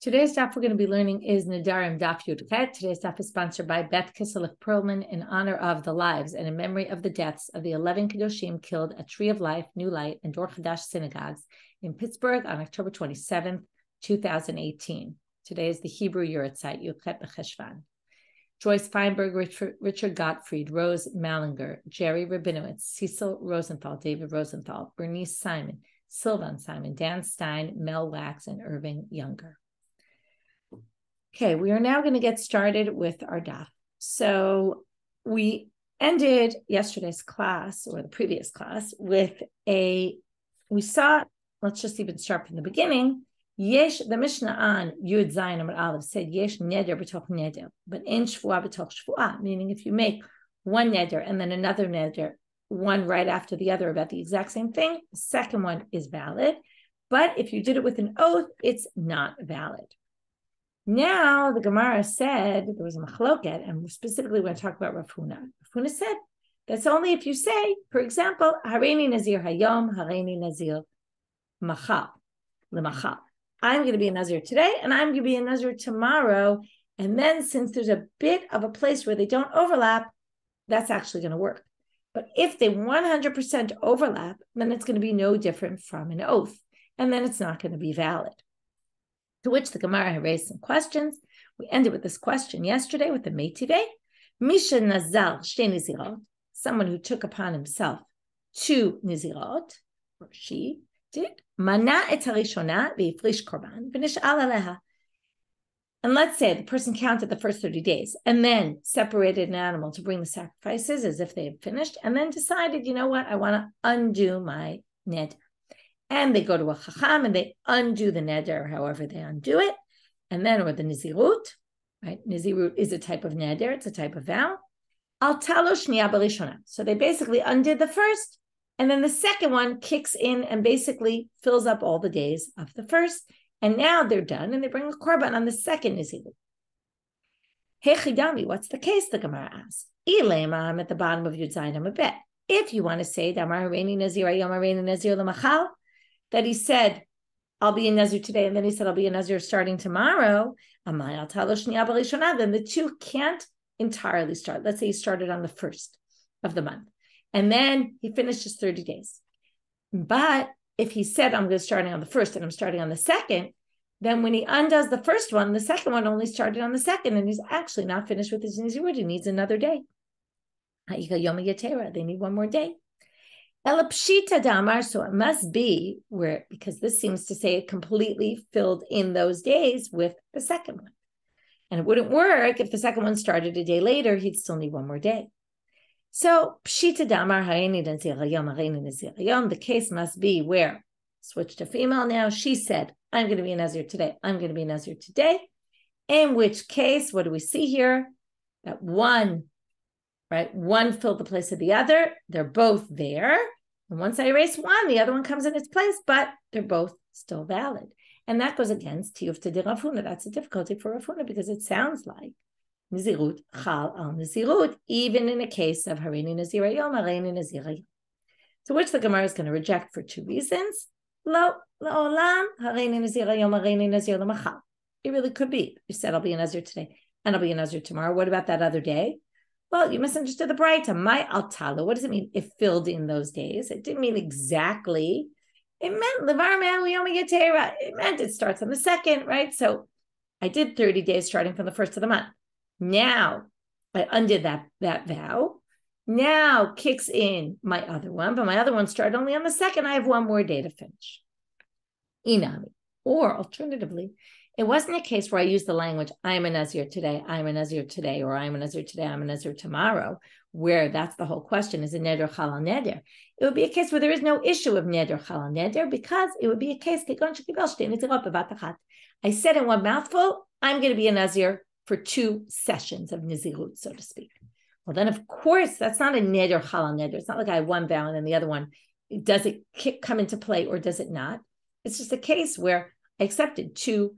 Today's daf we're going to be learning is Nedarim Daf Yud. Today's daf is sponsored by Beth Kiselach Perlman in honor of the lives and in memory of the deaths of the 11 Kedoshim killed at Tree of Life, New Light, and Dor Chadash synagogues in Pittsburgh on October 27th, 2018. Today is the Hebrew Yurtzeit, Yudchet B'Cheshvan. Joyce Feinberg, Richard Gottfried, Rose Mallinger, Jerry Rabinowitz, Cecil Rosenthal, David Rosenthal, Bernice Simon, Sylvan Simon, Dan Stein, Mel Wax, and Irving Younger. Okay, we are now going to get started with our daf. So we ended yesterday's class, or the previous class, with we saw, let's just even start from the beginning. The Mishnah on Yud Zayin Amar Aleph said, Yesh neder b'toch neder, but in shvuah b'toch shvuah, meaning if you make one neder and then another neder, one right after the other about the exact same thing, the second one is valid. But if you did it with an oath, it's not valid. Now, the Gemara said there was a machloket, and specifically we're going to talk about Rav Huna. Rav Huna said that's only if you say, for example, Hareini Nazir Hayom, Hareini Nazir Machal, Lemachal. I'm going to be a Nazir today, and I'm going to be a Nazir tomorrow. And then, since there's a bit of a place where they don't overlap, that's actually going to work. But if they 100% overlap, then it's going to be no different from an oath, and then it's not going to be valid. To which the Gemara had raised some questions. We ended with this question yesterday with the Meitiveh. Misha Nazal Shtei Nizirot, someone who took upon himself 2 Nizirot, or she did, Mana et harishona ve'ifrish korban v'nish'al aleha. And let's say the person counted the first 30 days and then separated an animal to bring the sacrifices as if they had finished, and then decided, you know what, I want to undo my neder. And they go to a chacham and they undo the neder, however they undo it. And then, or the nizirut, right? Nizirut is a type of neder, it's a type of vow. Al talo shniya b'rishona. So they basically undid the first, and then the second one kicks in and basically fills up all the days of the first. And now they're done, and they bring a korban on the second nizirut. Hechidami, what's the case? The Gemara asks. Ilema, I'm at the bottom of Yud Zayin Amabet. If you want to say Damar Hareini Nazir Hayom Hareini Nazir Lemachal, that he said, I'll be a Nazir today, and then he said, I'll be a Nazir starting tomorrow, then the two can't entirely start. Let's say he started on the 1st of the month, and then he finished his 30 days. But if he said, I'm going to start on the 1st and I'm starting on the 2nd, then when he undoes the first one, the second one only started on the 2nd, and he's actually not finished with his Nazirut. He needs another day. They need one more day. Elapshita damar, so it must be where, because this seems to say it completely filled in those days with the second one. And it wouldn't work if the second one started a day later, he'd still need one more day. So, pshita damar, hareini nazir hayom, hareini nazir hayom, the case must be where, switch to female now, she said, I'm going to be a Nazir today, I'm going to be a Nazir today. In which case, what do we see here? That one filled the place of the other. They're both there. And once I erase one, the other one comes in its place, but they're both still valid. And that goes against Tiyufta de Rav Huna. That's a difficulty for Rav Huna because it sounds like Nizirut Chal al Nizirut, even in a case of Hareini Nazir Hayom, Hareini Nazir Hayom. To which the Gemara is going to reject for 2 reasons. Lo la'olam Hareini Nazir Hayom, Hareini Nazir Lemachal. It really could be. You said I'll be a Nazir today and I'll be a Nazir tomorrow. What about that other day? Well, you misunderstood the Braita. My altalo. What does it mean? It filled in those days. It didn't mean exactly. It meant levar me'aliyom yetera. It meant it starts on the 2nd, right? So I did 30 days starting from the 1st of the month. Now I undid that vow. Now kicks in my other one, but my other one started only on the 2nd. I have one more day to finish. Inami. Or alternatively, it wasn't a case where I used the language, I'm a Nazir today, I'm a Nazir today, or I'm a Nazir today, I'm a Nazir tomorrow, where that's the whole question, is a Neder Chal al Neder. It would be a case where there is no issue of Neder Chal al Neder, because it would be a case, I said in one mouthful, I'm going to be a Nazir for 2 sessions of Nazirut, so to speak. Well, then, of course, that's not a Neder Chal al Neder. It's not like I have one vow and then the other one. Does it come into play or does it not? It's just a case where I accepted two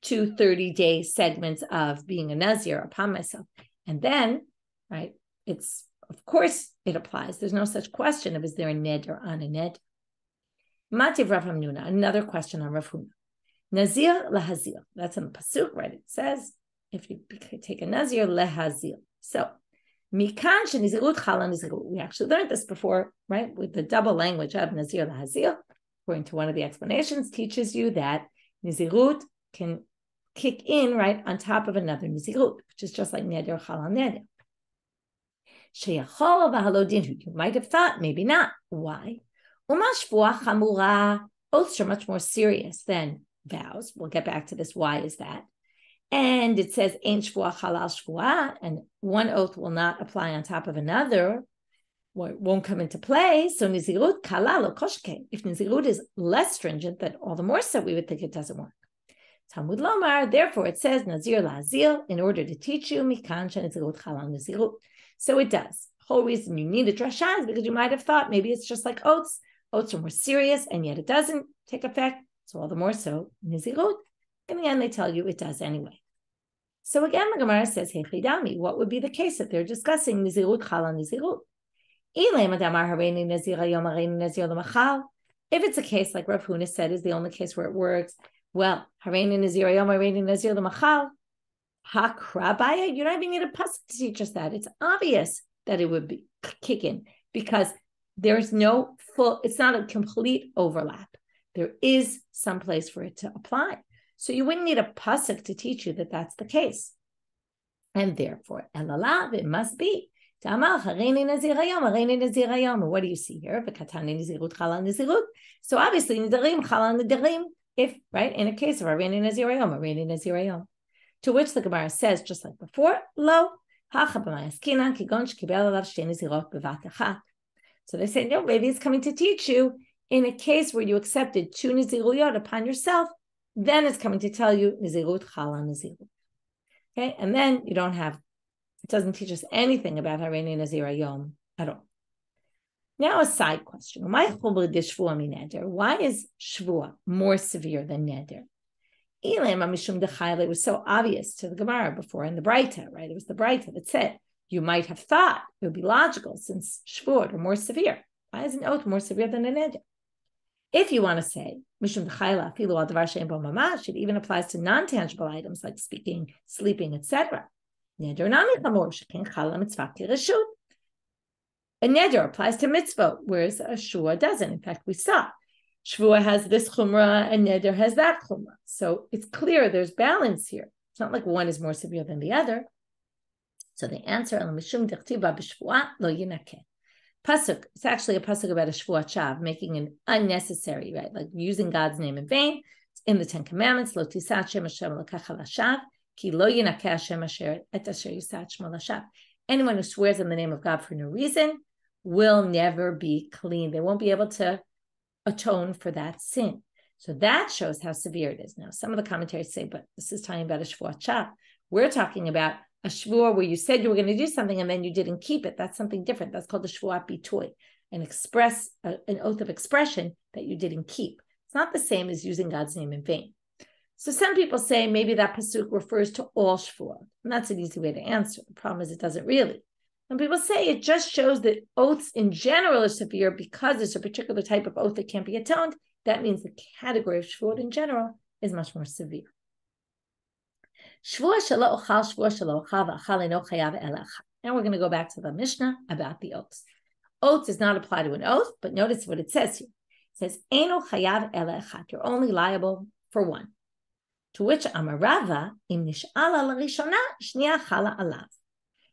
30-day segments of being a Nazir upon myself. And then, right, it's, of course, it applies. There's no such question of, is there a neder on a neder? Mativ Rav Hamnuna, another question on Rav Huna. Nazir lehazil. That's in the pasuk, right? It says if you take a nazir lehazil. So mikan shenizirut chala nizirut. We actually learned this before, right? With the double language of nazir lehazil, according to one of the explanations, teaches you that nizirut can kick in right on top of another nizirut, which is just like neder chala neder. Sheyachol v'halodin. You might have thought, maybe not. Why? Umashvua chamura. Oaths are much more serious than vows. We'll get back to this. Why is that? And it says, Ein shvua halal shvua, and one oath will not apply on top of another, or it won't come into play. So nizirut kalal koshke. If nizirut is less stringent, then all the more so we would think it doesn't work. Talmud lomar, therefore it says, nazir la'azil, in order to teach you, mikan nizirut halal nizirut. So it does. The whole reason you need a drasha is because you might have thought maybe it's just like oaths. Oaths are more serious, and yet it doesn't take effect. So all the more so, nizirut. In the end, they tell you it does anyway. So again, the Gemara says, hey, chidami, what would be the case if they're discussing nizirut chala nizirut? If it's a case like Rav Huna said is the only case where it works, well, hareini nizir hayom, hareini nizir l'machal, hakrabaya, you don't even need a pasuk to teach us that. It's obvious that it would be kick in because there's no full, it's not a complete overlap. There is some place for it to apply. So you wouldn't need a pasuk to teach you that that's the case. And therefore, elalav, it must be. What do you see here? So obviously, nedarim, chala nedarim, if, right, in a case of hareini nazirayom, hareini nazirayom. To which the Gemara says, just like before, lo, so they say, no, maybe it's coming to teach you in a case where you accepted 2 niziruyot upon yourself, then it's coming to tell you nizirut chala nizirut. Okay, and then you don't have, it doesn't teach us anything about hareini nazirayom at all. Now a side question. Why is shvua more severe than neder? It was so obvious to the Gemara before in the Breita, right? It was the Breita that said, you might have thought it would be logical since shvuot are more severe. Why is an oath more severe than a neder? If you want to say, mishum d'chayla afilu al davar she'en bo mamash, it even applies to non-tangible items like speaking, sleeping, etc. Neder nami chamor she'ken chala mitzvah kireshut. A neder applies to mitzvah, whereas a shvua doesn't. In fact, we saw shvua has this chumrah and neder has that chumrah. So it's clear there's balance here. It's not like one is more severe than the other. So the answer, mishum d'chtiva b'shvua lo yinakeh. Pasuk, it's actually a pasuk about a shvuat shav, making an unnecessary, right, like using God's name in vain. It's in the Ten Commandments, lo tisat shem Hashem l'kach al hashav, ki lo yinakeh Hashem asher et asher yisat shmo l'shav. Anyone who swears in the name of God for no reason will never be clean. They won't be able to atone for that sin. So that shows how severe it is. Now, some of the commentaries say, but this is talking about a shvuat shav. We're talking about a shvuah where you said you were going to do something and then you didn't keep it. That's something different. That's called a shvuat bitoy, an oath of expression that you didn't keep. It's not the same as using God's name in vain. So some people say maybe that pasuk refers to all shvuah, and that's an easy way to answer. The problem is it doesn't really. Some people say it just shows that oaths in general are severe because there's a particular type of oath that can't be atoned. That means the category of shvuah in general is much more severe. Now we're going to go back to the Mishnah about the oaths. Oath does not apply to an oath, but notice what it says here. It says, Eino chayav ela echad. You're only liable for one. To which Amar Rava, im nish'ala l'rishona, shniya chala alav.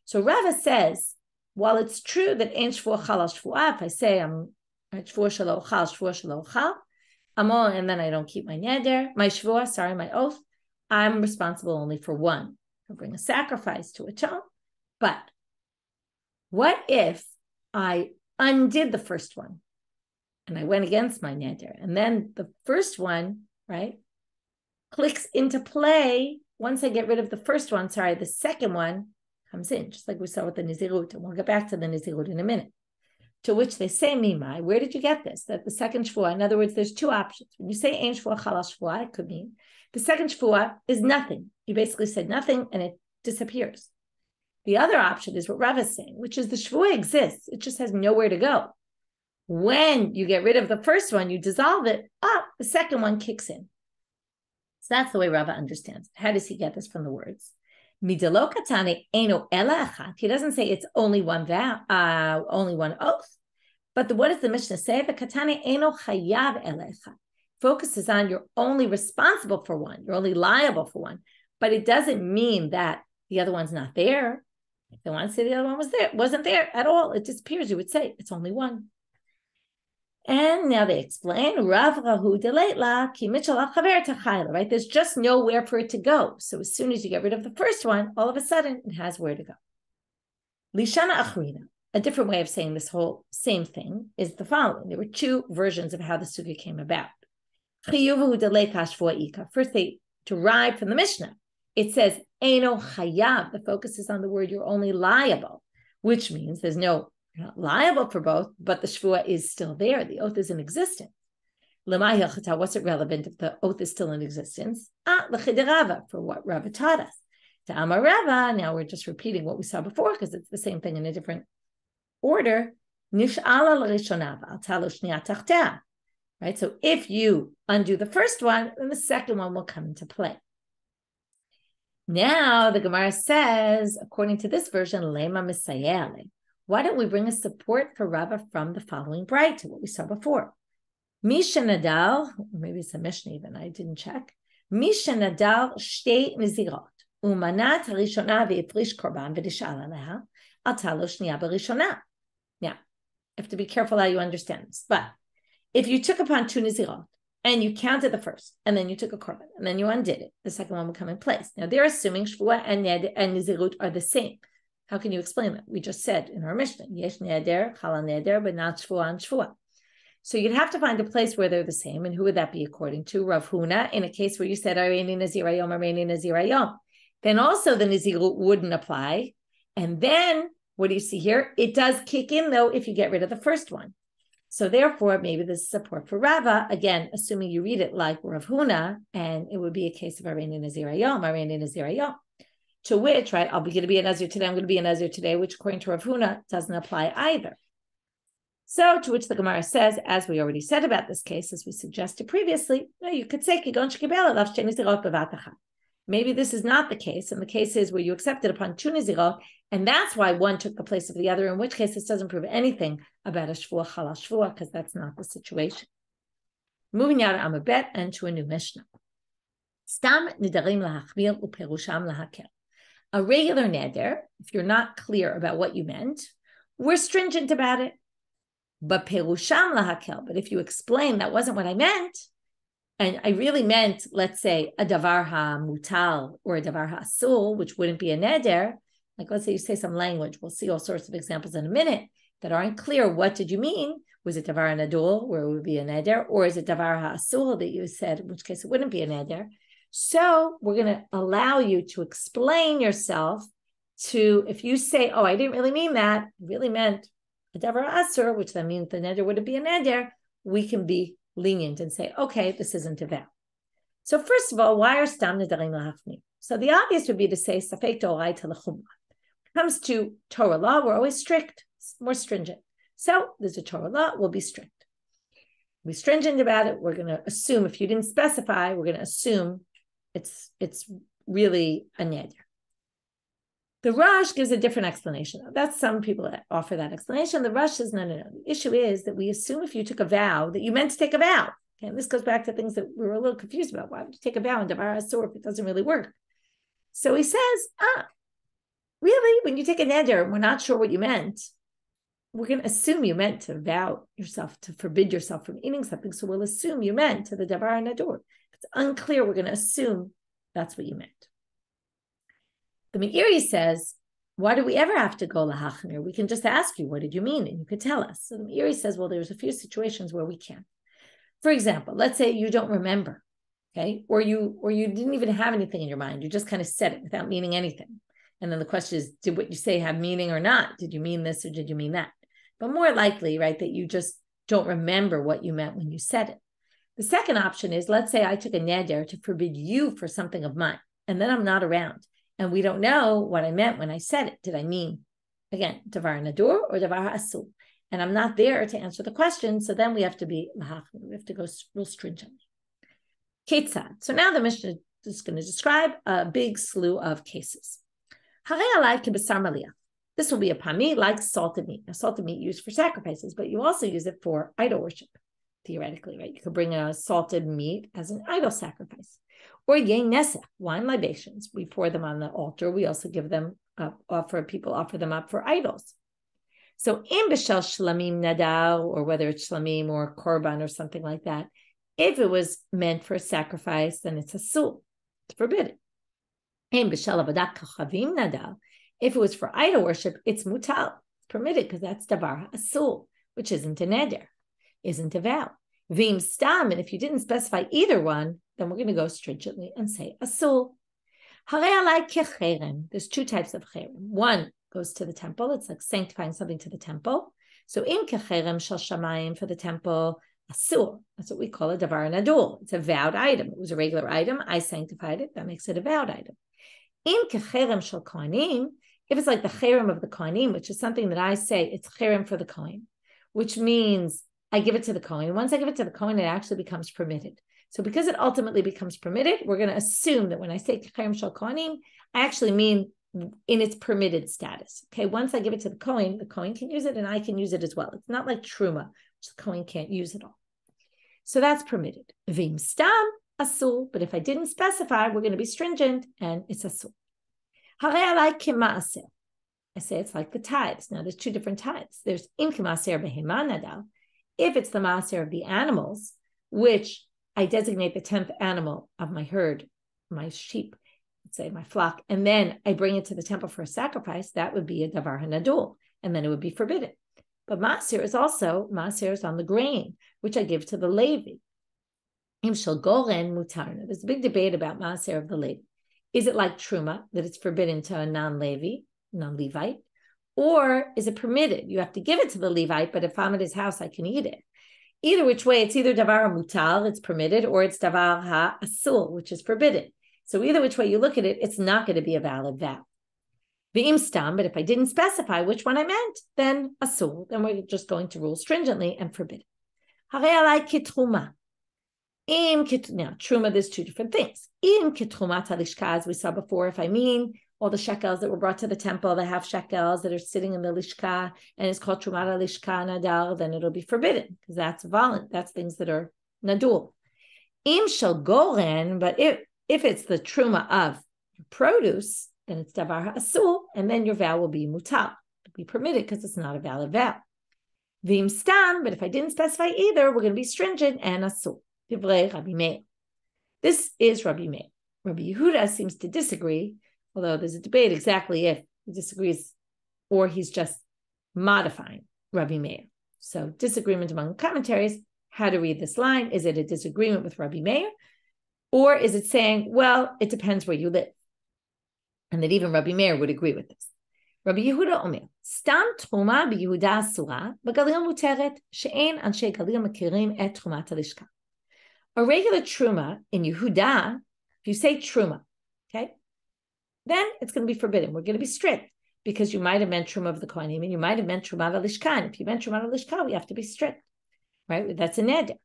So Rava says, while it's true that ein shvuah chala shvuah, if I say I'm shvuah shelo chal, and then I don't keep my neder, my oath, I'm responsible only for one. I'll bring a sacrifice to atone. But what if I undid the first one and I went against my neder, and then the first one, right, clicks into play once I get rid of the first one, the second one comes in, just like we saw with the nizirut, and we'll get back to the nizirut in a minute. To which they say, Mimai, where did you get this? That the second shvuah, in other words, there's two options. When you say ein shvuah chala shvuah, it could mean the second shvuah is nothing. You basically said nothing and it disappears. The other option is what Rav is saying, which is the shvuah exists. It just has nowhere to go. When you get rid of the first one, you dissolve it, the second one kicks in. So that's the way Rava understands it. How does he get this from the words? Midelo katane eno ela achat. He doesn't say it's only one vow, only one oath. But what does the Mishnah say? The katane eno chayav ela achat. Focuses on you're only responsible for one. You're only liable for one. But it doesn't mean that the other one's not there. If they want to say the other one was there, wasn't there at all. It disappears. You would say it's only one. And now they explain, Rav Rahu delatla ki mitchell chaver tachayla, right? There's just nowhere for it to go. So as soon as you get rid of the first one, all of a sudden it has where to go. Lishana achrina, a different way of saying this whole same thing is the following. There were two versions of how the sugya came about. First, they derived from the Mishnah. It says, Eino chayav. The focus is on the word you're only liable, which means you're not liable for both, but the shvua is still there. The oath is in existence. What's it relevant if the oath is still in existence? For what Rava taught us. To Amar Rava, now we're just repeating what we saw before because it's the same thing in a different order. Right? So if you undo the first one, then the second one will come into play. Now the Gemara says, according to this version, Lema Misayele. Why don't we bring a support for Rava from the following bright to what we saw before? Misha Nadal, maybe it's a Mishnah even, I didn't check. Misha Nadal shtei nizirot. Umanat harishona ve'ifrish korban v'dishal aleha. Atalo shniya b'rishona. Now, you have to be careful how you understand this. But if you took upon two nizirot, and you counted the first, and then you took a korban, and then you undid it, the second one will come in place. Now, they're assuming shvua and nizirut are the same. How can you explain that? We just said in our Mishnah, yesh neder, chala neder, but not shvua and shvua. So you'd have to find a place where they're the same, and who would that be according to? Rav Huna, in a case where you said, Areini nazirayom, Areini nazirayom. Then also the nizirut wouldn't apply. And then, what do you see here? It does kick in, though, if you get rid of the first one. So therefore, maybe this is support for Rava, again, assuming you read it like Rav Huna, and it would be a case of Areini nazirayom, Areini nazirayom. To which, right, I'll be going to be a Nazir today, I'm going to be a Nazir today, which according to Rav Huna doesn't apply either. So to which the Gemara says, as we already said about this case, as we suggested previously, you could say, maybe this is not the case, and the case is where you accepted upon two Nazirot, and that's why one took the place of the other, in which case this doesn't prove anything about a Shvua Chala Shvua, because that's not the situation. Moving now to Amabet and to a new Mishnah. Stam Nedarim lahachmir uperusham lahakel. A regular neder, if you're not clear about what you meant, we're stringent about it. But perusham lahakel, but if you explain that wasn't what I meant, and I really meant, let's say, a davar ha-mutal or a davar ha-asul, which wouldn't be a neder, like let's say you say some language, we'll see all sorts of examples in a minute that aren't clear. What did you mean? Was it davar nadul, where it would be a neder, or is it davar ha-asul that you said, in which case it wouldn't be a neder? So we're going to allow you to explain yourself to, if you say, oh, I didn't really mean that, I really meant a davar asur, which then means the neder wouldn't be a neder, we can be lenient and say, okay, this isn't a vow. So first of all, why are stam nedarim lahachmir? So the obvious would be to say, safek d'oraita l'chumra. When it comes to Torah law, we're always strict, more stringent. So there's a Torah law, we'll be strict. We're stringent about it. We're going to assume, if you didn't specify, we're going to assume it's really a neder. The Rosh gives a different explanation. That's some people that offer that explanation. The Rosh says, no. The issue is that we assume if you took a vow, that you meant to take a vow. Okay? And this goes back to things that we were a little confused about. Why would you take a vow in Davar Asur if it doesn't really work? So he says, really? When you take a neder and we're not sure what you meant, we're going to assume you meant to vow yourself, to forbid yourself from eating something. So we'll assume you meant to the Davar Nadur. It's unclear, we're going to assume that's what you meant. The Meiri says, why do we ever have to go lahachmir? We can just ask you, what did you mean? And you could tell us. So the Meiri says, well, there's a few situations where we can. For example, let's say you don't remember, okay? Or you didn't even have anything in your mind. You just kind of said it without meaning anything. And then the question is, did what you say have meaning or not? Did you mean this or did you mean that? But more likely, right, that you just don't remember what you meant when you said it. The second option is, let's say I took a neder to forbid you for something of mine, and then I'm not around, and we don't know what I meant when I said it. Did I mean, again, davar nadur or davar asul? And I'm not there to answer the question, so then we have to be lahachmir. We have to go real stringently. Ketzad. So now the Mishnah is going to describe a big slew of cases. This will be a pami like salted meat. Now, salted meat used for sacrifices, but you also use it for idol worship, theoretically, right? You could bring a salted meat as an idol sacrifice. Or yein nesach, wine libations. We pour them on the altar. We also give them up, offer them up for idols. So in b'shel shlamim nadal, or whether it's shlamim or korban or something like that, if it was meant for a sacrifice, then it's asul. It's forbidden. In b'shel avodat kachavim nadal, if it was for idol worship, it's mutal. It's permitted because that's davar asul, which isn't a neder, isn't a vow. Vim stam, and if you didn't specify either one, then we're going to go stringently and say asul. There's two types of cherem. One goes to the temple. It's like sanctifying something to the temple. So in kecherem shel shamayim, for the temple, asur. That's what we call a davar nadul. It's a vowed item. It was a regular item. I sanctified it. That makes it a vowed item. In kecherem shel kohanim, if it's like the cherem of the kohanim, which is something that I say it's cherem for the kohen, which means I give it to the kohen. Once I give it to the kohen, it actually becomes permitted. So because it ultimately becomes permitted, we're going to assume that when I say cherem shel kohanim, I actually mean in its permitted status. Okay, once I give it to the kohen can use it and I can use it as well. It's not like truma, which the kohen can't use at all. So that's permitted. Vim stam asul, but if I didn't specify, we're going to be stringent and it's asul. I say it's like the tithes. Now there's two different tithes. There's im k'maaser behema nadal. If it's the maaser of the animals, which I designate the 10th animal of my herd, my sheep, let's say my flock, and then I bring it to the temple for a sacrifice, that would be a davar hanadul, and then it would be forbidden. But maaser is also, maaser is on the grain, which I give to the Levi. Im shel goren mutar. There's a big debate about maaser of the Levi. Is it like truma, that it's forbidden to a non-Levite? Or is it permitted? You have to give it to the Levite, but if I'm at his house, I can eat it. Either which way, it's either davar mutal, it's permitted, or it's davar ha-asul, which is forbidden. So either which way you look at it, it's not going to be a valid vow. V'im stam, but if I didn't specify which one I meant, then asul, then we're just going to rule stringently and forbidden. Harei alai kitruma. Now, truma, there's two different things. Im kitrumat halishka, as we saw before, if I mean all the shekels that were brought to the temple, the half shekels that are sitting in the lishka, and it's called trumat halishka nadal, then it'll be forbidden, because that's violent. That's things that are nadul. Im shel goren, but if it's the truma of produce, then it's davar asul, and then your vow will be mutal. It'll be permitted because it's not a valid vow. Vim stam, but if I didn't specify either, we're going to be stringent and asul. This is Rabbi Meir. Rabbi Yehuda seems to disagree, although there's a debate exactly if he disagrees or he's just modifying Rabbi Meir. So disagreement among commentaries, how to read this line. Is it a disagreement with Rabbi Meir? Or is it saying, well, it depends where you live? And that even Rabbi Meir would agree with this. Rabbi Yehuda Omer, Stam Truma b'Yehuda Asura, b'Galil Muteret, she'en anshe Galil mekirim et Trumat halishka. A regular truma in Yehuda, if you say truma, okay, then it's going to be forbidden. We're going to be strict because you might have meant truma of the kohanim and you might have meant truma halishka. And if you meant truma halishka, we have to be strict, right? That's a neder.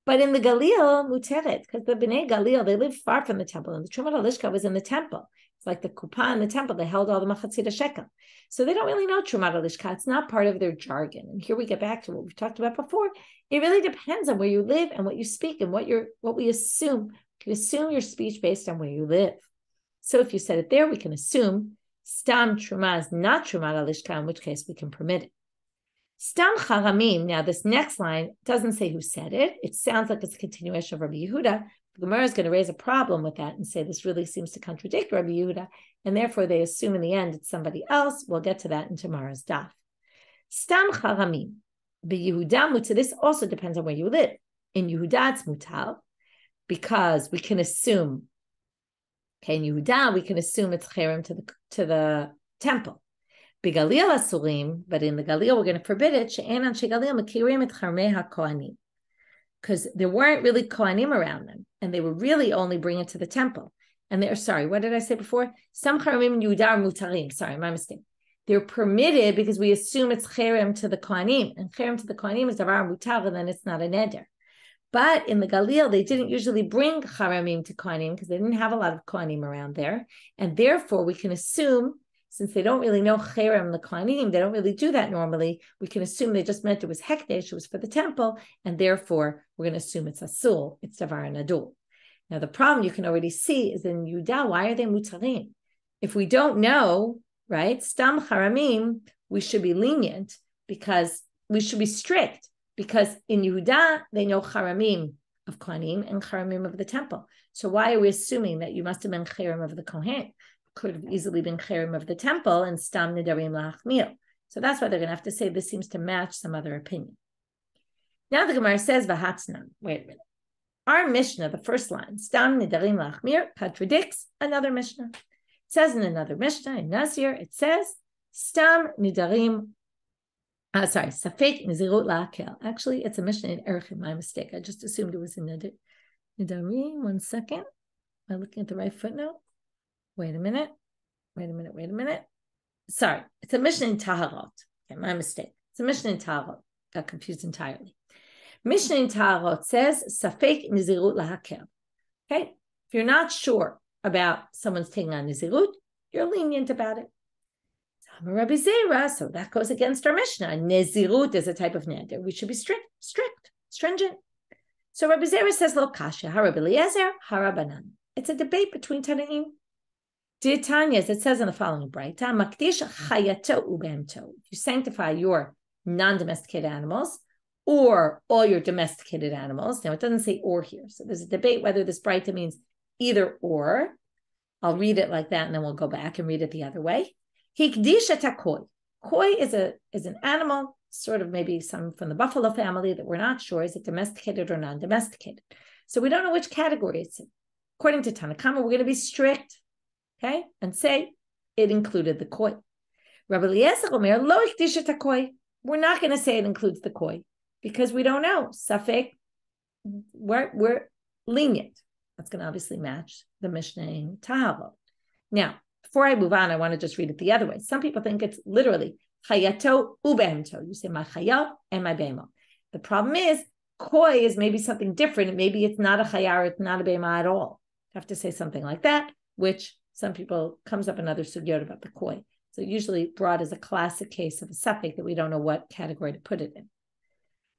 But in the Galil muteret, because the Bnei Galil, they live far from the temple, and the truma halishka was in the temple. It's like the kuppah in the temple. They held all the machatzit shekel. So they don't really know truma halishka. It's not part of their jargon. And here we get back to what we've talked about before. It really depends on where you live and what you speak and what we assume. We can assume your speech based on where you live. So if you said it there, we can assume stam truma is not truma halishka, in which case we can permit it. Stam charamim. Now this next line doesn't say who said it. It sounds like it's a continuation of Rabbi Yehuda. The Gemara is going to raise a problem with that and say this really seems to contradict Rabbi Yehuda, and therefore they assume in the end it's somebody else. We'll get to that in tomorrow's daf. Stam charamim. Yehuda mutar. This also depends on where you live. In Yehuda, it's mutal because we can assume. Okay, in Yehuda, we can assume it's cherem to the temple. B'Galil asurim, but in the Galil, we're going to forbid it. She'en anshe Galil mekirim et charmei hakohanim, because there weren't really kohanim around them, and they were really only bringing it to the temple. And they're sorry, what did I say before? Some charamim in Yehuda are mutarim. Sorry, my mistake. They're permitted because we assume it's cherem to the kohanim, and cherem to the kohanim is davar mutar, and then it's not a neder. But in the Galil, they didn't usually bring charamim to kohanim because they didn't have a lot of kohanim around there. And therefore, we can assume, since they don't really know cherem the kohanim, they don't really do that normally, we can assume they just meant it was hekdesh, it was for the temple, and therefore, we're going to assume it's asul, it's davar nadul. Now, the problem you can already see is in Yudah, why are they mutarim? If we don't know, right, stam charamim, we should be lenient because we should be strict because in Yehuda, they know charamim of kohanim and charamim of the temple. So why are we assuming that you must have been charam of the kohen? Could have easily been charam of the temple and stam nedarim lachmil. So that's why they're going to have to say this seems to match some other opinion. Now the Gemara says, v'hatznan. Wait a minute. Our Mishnah, the first line, stam nedarim lachmir, contradicts another Mishnah. It says in another Mishnah, in Nazir, it says, stam nedarim, safek nizirut la'akel. Actually, it's a Mishnah in Erechim, my mistake. I just assumed it was in Nedarim. 1 second. Am I looking at the right footnote? Wait a minute. Sorry, it's a Mishnah in Taharot. Okay, my mistake. It's a Mishnah in Taharot. Got confused entirely. Mishnah in Taharot says, safek nizirut lahakel. Okay, if you're not sure about someone's taking on nizirut, you're lenient about it. Rabbi Zera, so that goes against our Mishnah. Nizirut is a type of neder. We should be strict, stringent. So Rabbi Zera says, lo kasha, harab Eliezer, harabanan. It's a debate between Tanaim. Dear Tanya, as it says in the following Braita, makdish chayato ubemto. You sanctify your non-domesticated animals or all your domesticated animals. Now, it doesn't say or here. So there's a debate whether this Braita means either or. I'll read it like that, and then we'll go back and read it the other way. Hikdisha takoi. Koi is an animal, sort of maybe some from the buffalo family that we're not sure, is it domesticated or non-domesticated? So we don't know which category it's in. According to Tanakama, we're going to be strict, okay, and say it included the koi. Rabbi Eliezer Omer, lo hikdisha takoi. We're not going to say it includes the koi because we don't know. Safek, we're lenient. That's going to obviously match the Mishnah in Tahavot. Now, before I move on, I want to just read it the other way. Some people think it's literally chayato ubehemto. You say my chayat and my behemo. The problem is koi is maybe something different. Maybe it's not a chayar, it's not a behema at all. You have to say something like that, which some people comes up another sugyot about the koi. So usually brought as a classic case of a suffix that we don't know what category to put it in.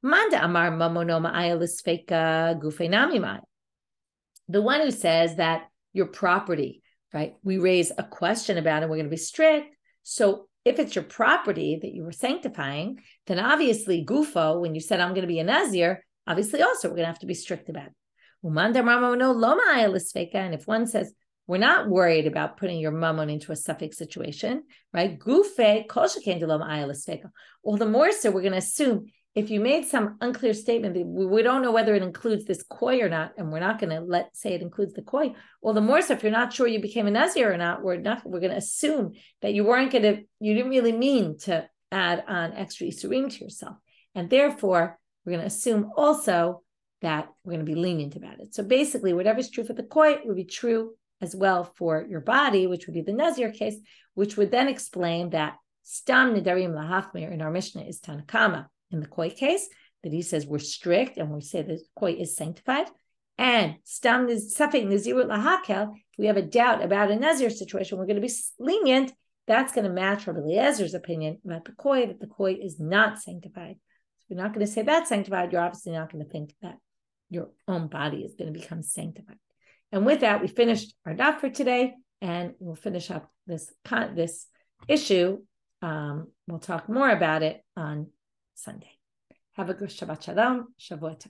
Manda amar mamonoma ayalis feka gufenami. The one who says that your property, right? We raise a question about it. We're going to be strict. So if it's your property that you were sanctifying, then obviously gufo, when you said I'm going to be a nazir, obviously also we're going to have to be strict about it. And if one says we're not worried about putting your mammon into a suffix situation, right? Gufe all the more so we're going to assume if you made some unclear statement that we don't know whether it includes this koi or not, and we're not going to say it includes the koi, well, the more so if you're not sure you became a nazir or not, we're going to assume that you didn't really mean to add on extra isurim to yourself. And therefore, we're going to assume also that we're going to be lenient about it. So basically, whatever's true for the koi would be true as well for your body, which would be the nazir case, which would then explain that stam nedarim lahachmir in our Mishnah is Tanakama. In the koi case, that he says we're strict and we say that koi is sanctified. And stam safek nazirut lahakel, if we have a doubt about a nazir situation, we're going to be lenient. That's going to match Rabbi Eliezer's opinion about the koi, that the koi is not sanctified. So we're not going to say that's sanctified. You're obviously not going to think that your own body is going to become sanctified. And with that, we finished our daf for today, and we'll finish up this issue. We'll talk more about it on Sunday. Have a good Shabbat Shalom. Shavua Tov.